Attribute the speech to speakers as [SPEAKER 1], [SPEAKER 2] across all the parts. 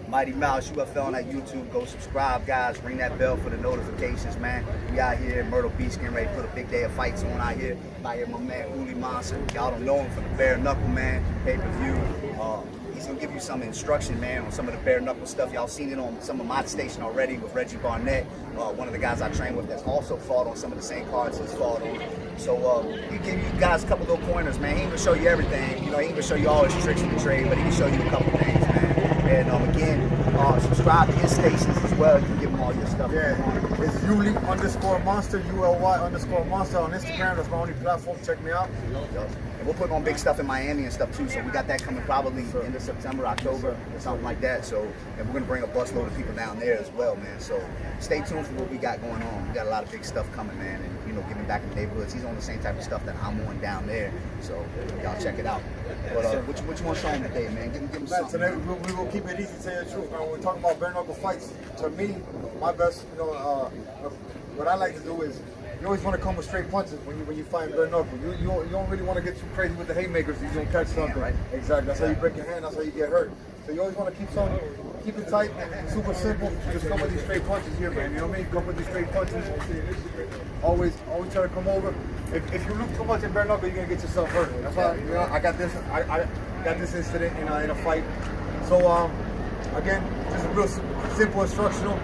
[SPEAKER 1] Mighty Mouse UFL on that YouTube. Go subscribe, guys. Ring that bell for the notifications, man. We out here in Myrtle Beach getting ready to put a big day of fights on out here. Out here, my man Uli Monster. Y'all don't know him from the Bare Knuckle, man. Pay-per-view. He's gonna give you some instruction, man, on some of the bare knuckle stuff. Y'all seen it on some of my station already with Reggie Barnett, one of the guys I train with that's also fought on some of the same cards he's fought on. So he give you guys a couple little pointers, man. He ain't gonna show you everything, you know. He ain't gonna show you all his tricks in the trade, but he can show you a couple things, man. And again, subscribe to his stations as well. You can give him all your stuff.
[SPEAKER 2] Yeah, it's Uli_Monster, ULY_Monster on Instagram. That's my only platform. Check me out.
[SPEAKER 1] And we'll put on big stuff in Miami and stuff too. So we got that coming probably end of September, October, or something like that. So, and we're gonna bring a busload of people down there as well, man. So stay tuned for what we got going on. We got a lot of big stuff coming, man. And you know, giving back in the neighborhoods. He's on the same type of stuff that I'm on down there. So y'all check it out. But what you want to show him today, man? Give him something.
[SPEAKER 2] Today we will keep it easy, to tell you the truth, man. When we're talking about bare knuckle fights, to me, my best, what I like to do is, you always want to come with straight punches when you fight bare knuckle. You don't really want to get too crazy with the haymakers. You don't catch something.
[SPEAKER 1] Right?
[SPEAKER 2] Exactly. That's how you break your hand. That's how you get hurt. So you always want to keep it tight, super simple. Just come with these straight punches here, man. You know what I mean? Come with these straight punches. Always try to come over. If you look too much in bare knuckle, you're gonna get yourself hurt. That's why I got this. I got this incident in a fight. So again, just a real simple instructional.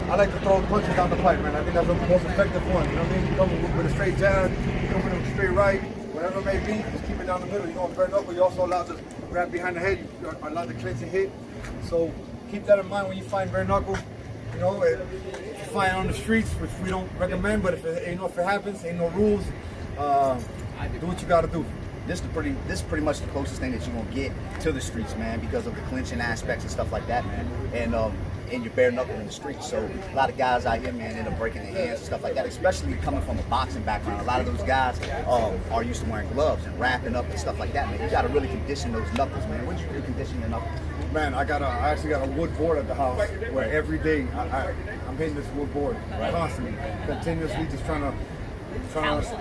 [SPEAKER 2] I like to throw punches down the pipe, man. I think that's the most effective one. You know what I mean? You come with a straight jab, you come with a straight right, whatever it may be, just keep it down the middle. You know, in bare knuckle, you're also allowed to grab behind the head. You're allowed to clinch and hit. So keep that in mind when you fight bare knuckle. You know, if you fight on the streets, which we don't recommend, but if it happens, ain't no rules. Do what you gotta do.
[SPEAKER 1] This is pretty much the closest thing that you're gonna get to the streets, man, because of the clinching aspects and stuff like that, man. And your bare knuckle in the streets. So a lot of guys out here, man, end up breaking their hands and stuff like that, especially coming from a boxing background. A lot of those guys are used to wearing gloves and wrapping up and stuff like that, man. You gotta really condition those knuckles, man. What did you do to condition your knuckles?
[SPEAKER 2] Man, I actually got a wood board at the house where every day I'm hitting this wood board constantly, continuously, just trying to callus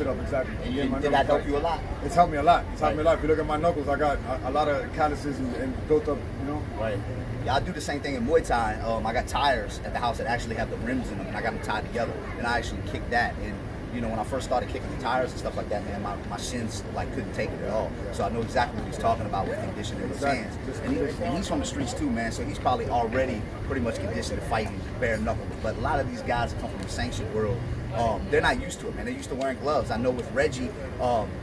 [SPEAKER 2] it up, exactly.
[SPEAKER 1] And did that help you a lot?
[SPEAKER 2] It's helped me a lot. It's helped me a lot. If you look at my knuckles, I got a lot of calluses and built up, you know.
[SPEAKER 1] Right. Yeah, I do the same thing in Muay Thai. I got tires at the house that actually have the rims in them, and I got them tied together. And I actually kicked that. And you know, when I first started kicking the tires and stuff like that, man, my shins like couldn't take it at all. So I know exactly what he's talking about with conditioning his hands. And he's from the streets too, man. So he's probably already pretty much conditioned to fighting bare knuckle. But a lot of these guys that come from the sanctioned world, they're not used to it, man. They're used to wearing gloves. I know with Reggie,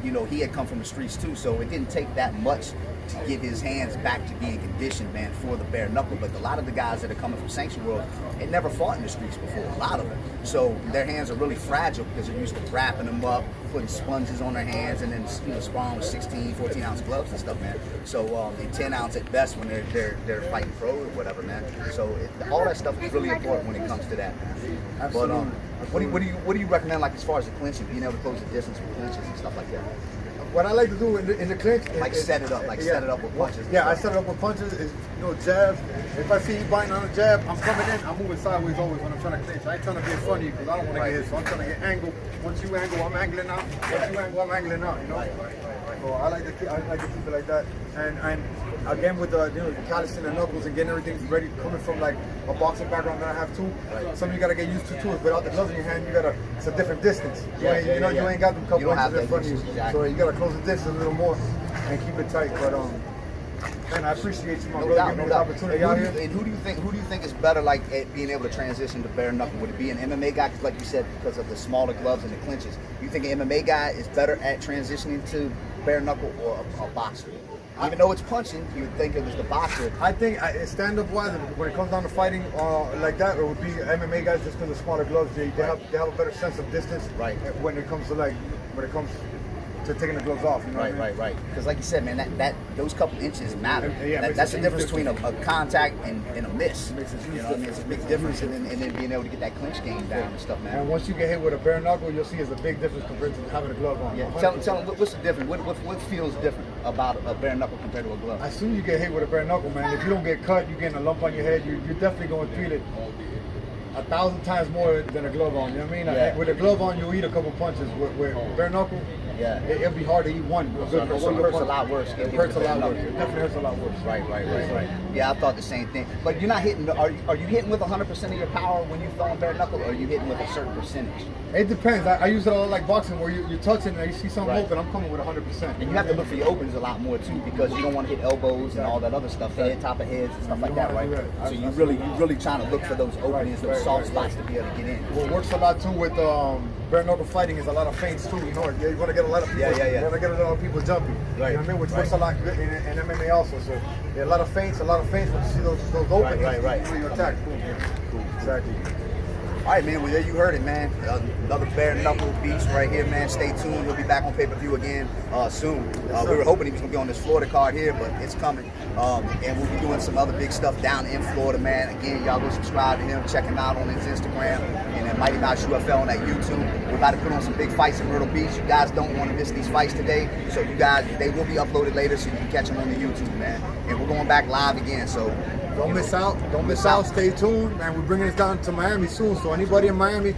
[SPEAKER 1] you know, he had come from the streets too, so it didn't take that much to get his hands back to being conditioned, man, for the bare knuckle. But a lot of the guys that are coming from sanctioned world, they never fought in the streets before, a lot of them. So their hands are really fragile because they're used to wrapping them up, putting sponges on their hands, and then, you know, sparring with 16, 14-ounce gloves and stuff, man. So in 10-ounce at best when they're fighting pro or whatever, man. So all that stuff is really important when it comes to that, man.
[SPEAKER 2] Absolutely.
[SPEAKER 1] But what do you recommend, like as far as the clinching, being able to close the distance with clinches and stuff like that?
[SPEAKER 2] What I like to do in the clinch,
[SPEAKER 1] set it up with punches.
[SPEAKER 2] Yeah, I set it up with punches. Is, you know, jabs. If I see you biting on a jab, I'm coming in. I'm moving sideways always when I'm trying to clinch. I ain't trying to be in front of you because I don't want to get hit. So I'm trying to get angle. Once you angle, I'm angling out. Once you angle, I'm angling out. You know. So I like to keep it like that. And again with the callousing the knuckles and getting everything ready, coming from like a boxing background that I have too. Something you gotta get used to too. Is without the gloves in your hand, it's a different distance. You ain't got them couple inches in front of you.
[SPEAKER 1] Exactly.
[SPEAKER 2] So you gotta close the distance a little more and keep it tight. But man, I appreciate you, my brother, giving me this opportunity out here.
[SPEAKER 1] And who do you think is better, like at being able to transition to bare knuckle? Would it be an MMA guy? Because like you said, because of the smaller gloves and the clinches, you think an MMA guy is better at transitioning to bare knuckle or a boxer? Even though it's punching, you would think it was the boxer.
[SPEAKER 2] I think stand-up wise, when it comes down to fighting like that, it would be MMA guys just because of smaller gloves. They have a better sense of distance.
[SPEAKER 1] Right.
[SPEAKER 2] When it comes to to taking the gloves off. You know
[SPEAKER 1] Right. Because like you said, man, that those couple inches matter.
[SPEAKER 2] Yeah,
[SPEAKER 1] that's the difference between a contact and a miss.
[SPEAKER 2] Makes a huge
[SPEAKER 1] you know what I mean? It's a big difference, and then being able to get that clinch game down and stuff, man.
[SPEAKER 2] And once you get hit with a bare knuckle, you'll see it's a big difference compared to having a glove on.
[SPEAKER 1] Yeah. Tell them what's the difference. What feels different about a bare knuckle compared to a glove?
[SPEAKER 2] As soon as you get hit with a bare knuckle, man, if you don't get cut, you're getting a lump on your head. You're definitely going to feel it 1,000 times more than a glove on. You know what I mean?
[SPEAKER 1] Yeah.
[SPEAKER 2] With a glove on, you'll eat a couple punches. With bare knuckle,
[SPEAKER 1] Yeah.
[SPEAKER 2] It'll be hard to eat one.
[SPEAKER 1] So it hurts a lot worse.
[SPEAKER 2] It hurts a lot worse. It definitely hurts a lot worse.
[SPEAKER 1] Right. Yeah, I thought the same thing. But you're not hitting. Are you hitting with 100% of your power when you throwing bare knuckle, or are you hitting with a certain percentage?
[SPEAKER 2] It depends. I use it a lot like boxing, where you're touching and you see something
[SPEAKER 1] Right.
[SPEAKER 2] open. I'm coming with 100%.
[SPEAKER 1] And you have to look for your opens a lot more too, because you don't want to hit elbows and all that other stuff, head, top of heads, and stuff like that, right? So you really trying to look for those openings, those soft spots to be able to get in.
[SPEAKER 2] What works a lot too with bare knuckle fighting is a lot of feints too. You know, you want to get a lot of people. You want to get a lot of people jumping.
[SPEAKER 1] Right.
[SPEAKER 2] You know what I mean? Which works a lot good in MMA also. So yeah, a lot of feints. When you see those openings, you attack. Boom. Cool. Exactly.
[SPEAKER 1] All right, man. Well, there you heard it, man. Another bare knuckle beast right here, man. Stay tuned. He'll be back on pay-per-view again soon. We were hoping he was gonna be on this Florida card here, but it's coming. And we'll be doing some other big stuff down in Florida, man. Again, y'all go subscribe to him. Check him out on his Instagram and then Mighty Mouse UFL on that YouTube. We're about to put on some big fights in Myrtle Beach. You guys don't want to miss these fights today, so you guys, they will be uploaded later, so you can catch them on the YouTube, man. And we're going back live again, so.
[SPEAKER 2] Don't miss out. Don't miss out. Stay tuned, man. We're bringing this down to Miami soon. So anybody in Miami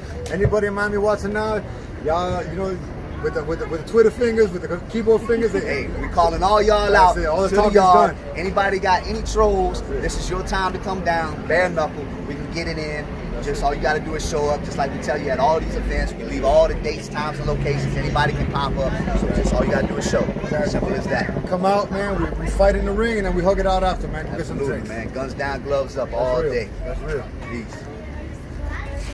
[SPEAKER 2] watching now, y'all, you know, with the Twitter fingers, with the keyboard fingers.
[SPEAKER 1] Hey, we calling all y'all out.
[SPEAKER 2] All the
[SPEAKER 1] to
[SPEAKER 2] talk
[SPEAKER 1] the yard.
[SPEAKER 2] is done.
[SPEAKER 1] Anybody got any trolls? This is your time to come down. Bare knuckle. We can get it in. Just all you got to do is show up. Just like we tell you at all these events, we leave all the dates, times, and locations. Anybody can pop up. So just all you got to do is show. Simple as that.
[SPEAKER 2] Come out, man. We fight in the ring and then we hug it out after, man.
[SPEAKER 1] Absolutely, man. Guns down, gloves up all day.
[SPEAKER 2] That's real.
[SPEAKER 1] Peace.